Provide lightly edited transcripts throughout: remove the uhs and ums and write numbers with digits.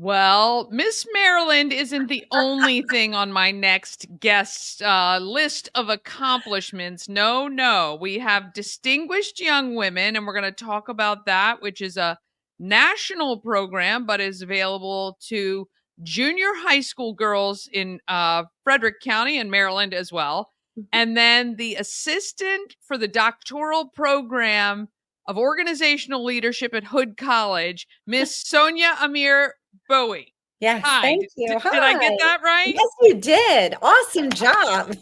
Well, Miss Maryland isn't the only thing on my next guest list of accomplishments. No, no. We have distinguished young women, and we're going to talk about that, which is a national program, but is available to junior high school girls in Frederick County and Maryland as well. Mhm. And then the assistant for the doctoral program of organizational leadership at Hood College, Miss Sonia Amir-Bowie. Yes, Hi. thank you. Did I get Hi. that right? Yes, you did. Awesome job.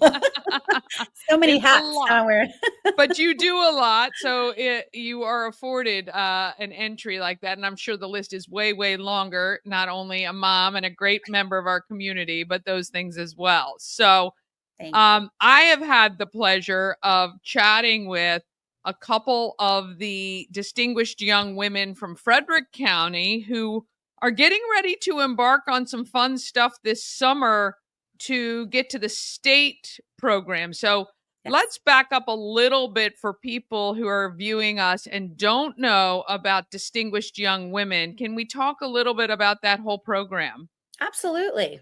So many It's a hats lot, now we're but you do a lot, so you are afforded an entry like that, and I'm sure the list is way, way longer. Not only a mom and a great member of our community, but those things as well. So Thank you. I have had the pleasure of chatting with a couple of the distinguished young women from Frederick County who are getting ready to embark on some fun stuff this summer to get to the state program. So Yes. let's back up a little bit for people who are viewing us and don't know about distinguished young women. Can we talk a little bit about that whole program? Absolutely.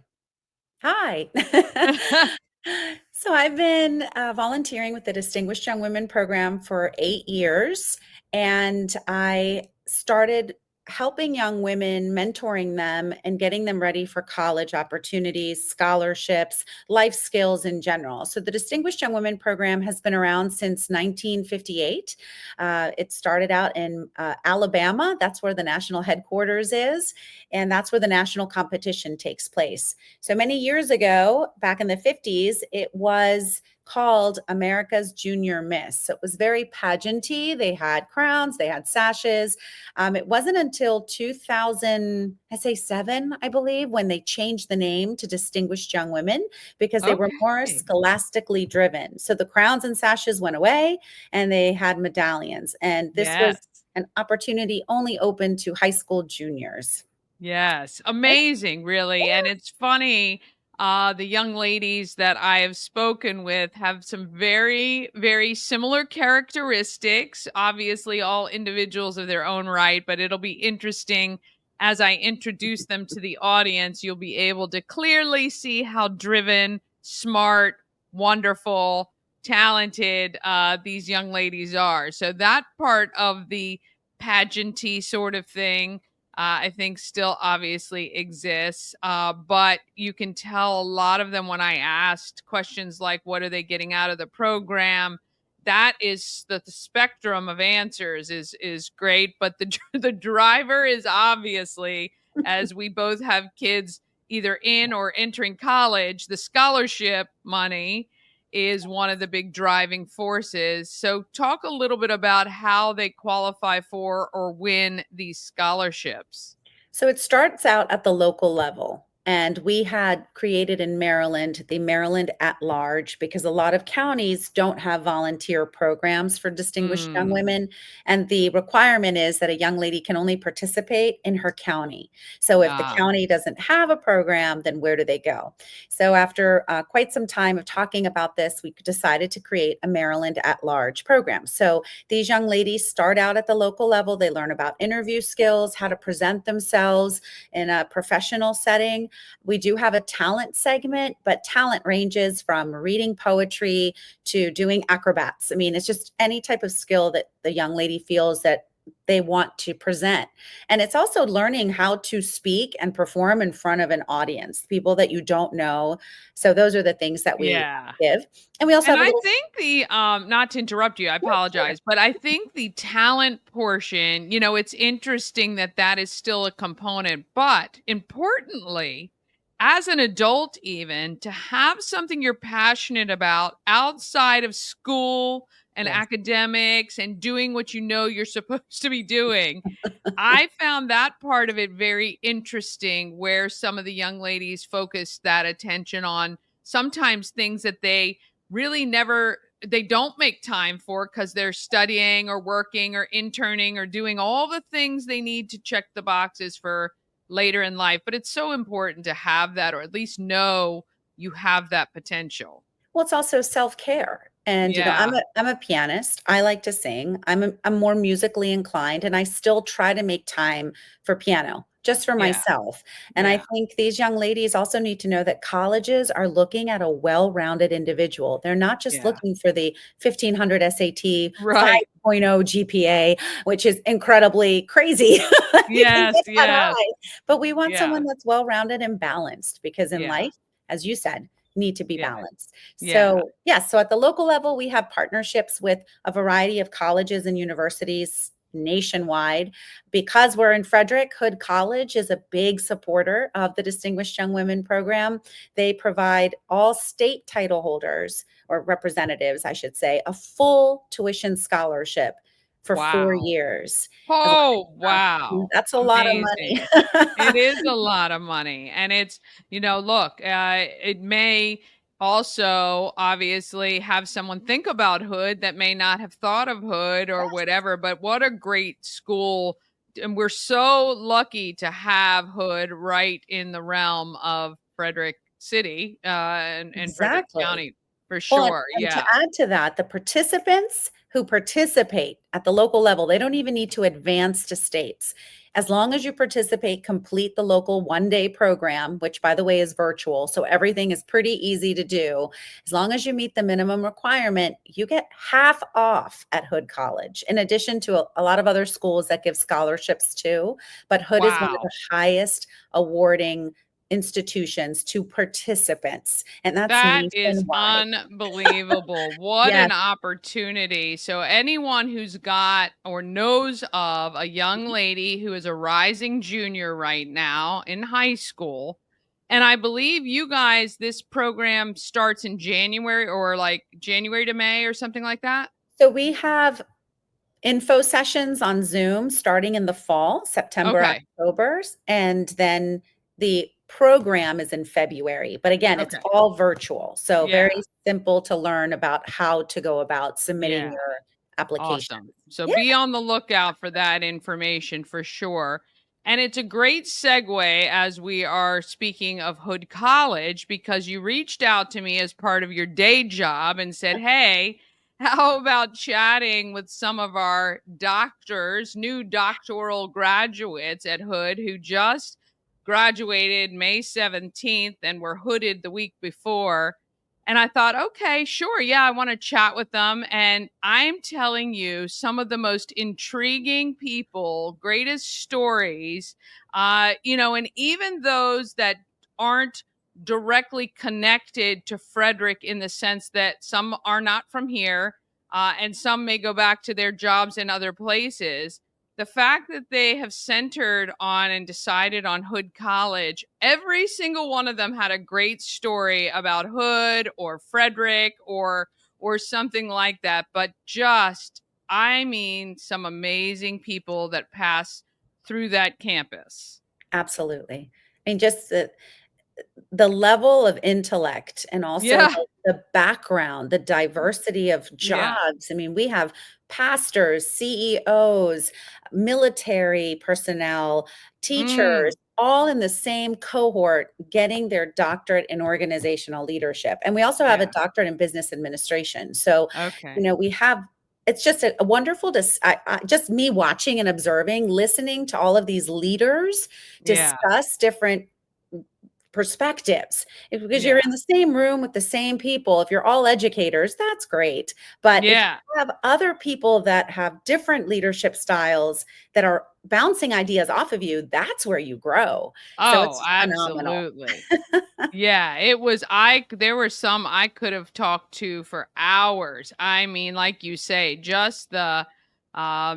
Hi. So I've been volunteering with the Distinguished Young Women Program for 8 years, and I started helping young women, mentoring them, and getting them ready for college opportunities, scholarships, life skills in general. So the Distinguished Young Women Program has been around since 1958. It started out in Alabama. That's where the national headquarters is, and that's where the national competition takes place. So many years ago, back in the 50s, it was called America's Junior Miss. So it was very pageanty. They had crowns, they had sashes. It wasn't until 2000, I say seven, I believe, when they changed the name to Distinguished Young Women because they were more Okay. scholastically driven. So the crowns and sashes went away and they had medallions. And this was Yes. an opportunity only open to high school juniors. Yes, amazing, really. And it's funny, the young ladies that I have spoken with have some very, very similar characteristics. Obviously, all individuals of their own right, but it'll be interesting as I introduce them to the audience. You'll be able to clearly see how driven, smart, wonderful, talented these young ladies are. So, that part of the pageanty sort of thing I think still obviously exists. But you can tell a lot of them when I asked questions like, what are they getting out of the program? That is the spectrum of answers is great, but the driver is obviously, as we both have kids either in or entering college, the scholarship money is one of the big driving forces. So, talk a little bit about how they qualify for or win these scholarships. So it starts out at the local level. And we had created in Maryland the Maryland at Large because a lot of counties don't have volunteer programs for distinguished young Mm, women. And the requirement is that a young lady can only participate in her county. So if the ah, county doesn't have a program, then where do they go? So after quite some time of talking about this, we decided to create a Maryland at Large program. So these young ladies start out at the local level. They learn about interview skills, how to present themselves in a professional setting. We do have a talent segment, but talent ranges from reading poetry to doing acrobats. I mean, it's just any type of skill that the young lady feels that they want to present. And it's also learning how to speak and perform in front of an audience, people that you don't know. So those are the things that we yeah. give. And we also And have a I little, think the not to interrupt you, I yeah, sure. apologize, but I think the talent portion, it's interesting that that is still a component, but importantly, as an adult even to have something you're passionate about outside of school and Yes. academics and doing what you know you're supposed to be doing. I found that part of it very interesting where some of the young ladies focused that attention on sometimes things that they don't make time for because they're studying or working or interning or doing all the things they need to check the boxes for later in life. But it's so important to have that or at least know you have that potential. Well, it's also self-care. And, Yeah. I'm a pianist. I like to sing. I'm more musically inclined, and I still try to make time for piano. just for Yeah. myself. And I Yeah. think these young ladies also need to know that colleges are looking at a well-rounded individual. They're not just Yeah. looking for the 1500 SAT, Right. 5.0 GPA, which is incredibly crazy. You can Yes. get that Yes. high, but we want Yeah. someone that's well-rounded and balanced because in Yeah. life, as you said, need to be Yeah. balanced. Yeah. So, yes, so at the local level, we have partnerships with a variety of colleges and universities nationwide. Because we're in Frederick, Hood College is a big supporter of the Distinguished Young Women program. They provide all state title holders or representatives, I should say, a full tuition scholarship for 4 Wow. years. As Oh, long as wow. that's a lot of Amazing. money. It is a lot of money. And it's, look, it may also obviously have someone think about Hood that may not have thought of Hood or whatever, but what a great school. And we're so lucky to have Hood right in the realm of Frederick City and Frederick Exactly. County for Well, sure. and to Yeah. add to that, the participants who participate at the local level, they don't even need to advance to states. As long as you participate, complete the local one-day program, which by the way is virtual, so everything is pretty easy to do. As long as you meet the minimum requirement, you get half off at Hood College, in addition to a lot of other schools that give scholarships too. But Hood is one of the Wow. highest awarding institutions to participants, and that's That is nationwide. unbelievable. What Yes. an opportunity. So, anyone who's got or knows of a young lady who is a rising junior right now in high school, and I believe you guys, this program starts in January or like January to May or something like that? So we have info sessions on Zoom starting in the fall, September, Okay. October, and then the program is in February. But again, it's Okay. all virtual. So Yeah. very simple to learn about how to go about submitting Yeah. your application. Awesome. So Yeah, be on the lookout for that information for sure. And it's a great segue as we are speaking of Hood College because you reached out to me as part of your day job and said, "Hey, how about chatting with some of our doctors, new doctoral graduates at Hood who just graduated May 17th and were hooded the week before?" And I thought, okay, sure. Yeah, I want to chat with them. And I'm telling you, some of the most intriguing people, greatest stories, and even those that aren't directly connected to Frederick in the sense that some are not from here and some may go back to their jobs in other places. The fact that they have centered on and decided on Hood College, every single one of them had a great story about Hood or Frederick or something like that, but just I mean some amazing people that pass through that campus. absolutely. I mean, just the level of intellect and also Yeah. the background, the diversity of Yeah. jobs. I mean, we have pastors, CEOs, military personnel, teachers, Mm, all in the same cohort getting their doctorate in organizational leadership. And we also have a yeah. doctorate in business administration. So, Okay. we have it's just a wonderful just me watching and observing, listening to all of these leaders Yeah. discuss different perspectives. Because you're Yeah. in the same room with the same people. If you're all educators, that's great. But if Yeah. you have other people that have different leadership styles that are bouncing ideas off of you, that's where you grow. So Oh, it's phenomenal. absolutely. Yeah, it was there were some I could have talked to for hours. I mean, like you say, just the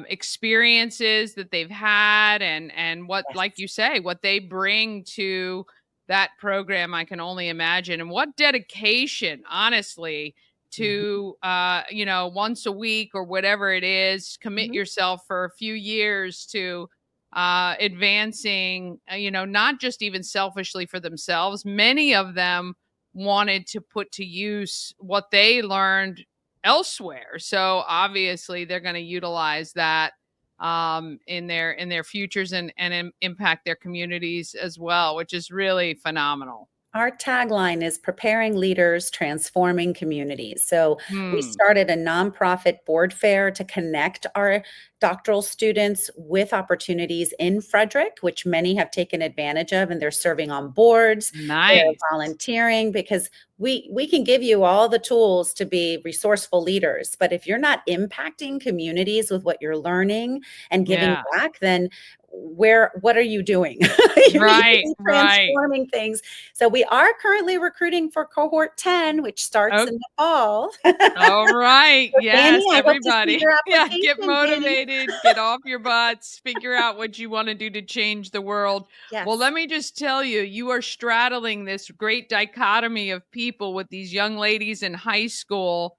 experiences that they've had and what like Yes. you say, what they bring to that program, I can only imagine. And what dedication, honestly, Mhm, to once a week or whatever it is, commit mhm. yourself for a few years to advancing, not just even selfishly for themselves. Many of them wanted to put to use what they learned elsewhere. So obviously, they're going to utilize that in their futures and impact their communities as well, which is really phenomenal. Our tagline is preparing leaders, transforming communities. So we Hmm. started a nonprofit board fair to connect our doctoral students with opportunities in Frederick, which many have taken advantage of, and they're serving on boards, they're Nice. volunteering because we can give you all the tools to be resourceful leaders, but if you're not impacting communities with what you're learning and giving Yeah. back, then what are you doing? You need to Right, be right. transforming things. So we are currently recruiting for cohort 10, which starts Oh, in the fall. all right. So Danny, Yes, I hope to see everybody. your Yeah, get application, Danny. motivated, get off your butts, figure out what you wanna do to change the world. Well, Yes. let me just tell you, you are straddling this great dichotomy of people with these young ladies in high school,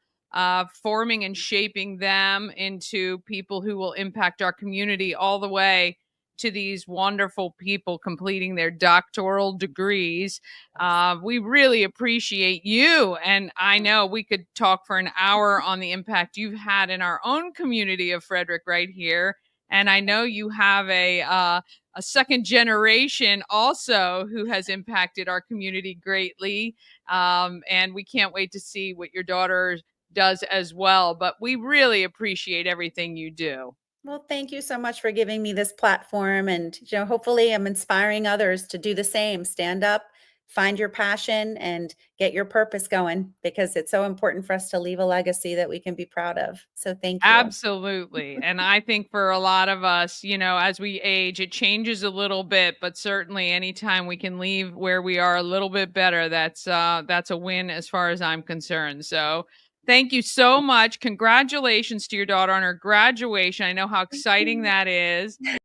forming and shaping them into people who will impact our community all the way to these wonderful people completing their doctoral degrees. We really appreciate you. And I know we could talk for an hour on the impact you've had in our own community of Frederick right here. And I know you have a second generation also who has impacted our community greatly. And we can't wait to see what your daughter does as well. But we really appreciate everything you do. Well, thank you so much for giving me this platform, and hopefully I'm inspiring others to do the same. Stand up, find your passion, and get your purpose going because it's so important for us to leave a legacy that we can be proud of. So thank you. Absolutely. And I think for a lot of us, as we age, it changes a little bit, but certainly anytime we can leave where we are a little bit better, that's a win as far as I'm concerned. So, thank you so much. Congratulations to your daughter on her graduation. I know how Thank exciting you. that is.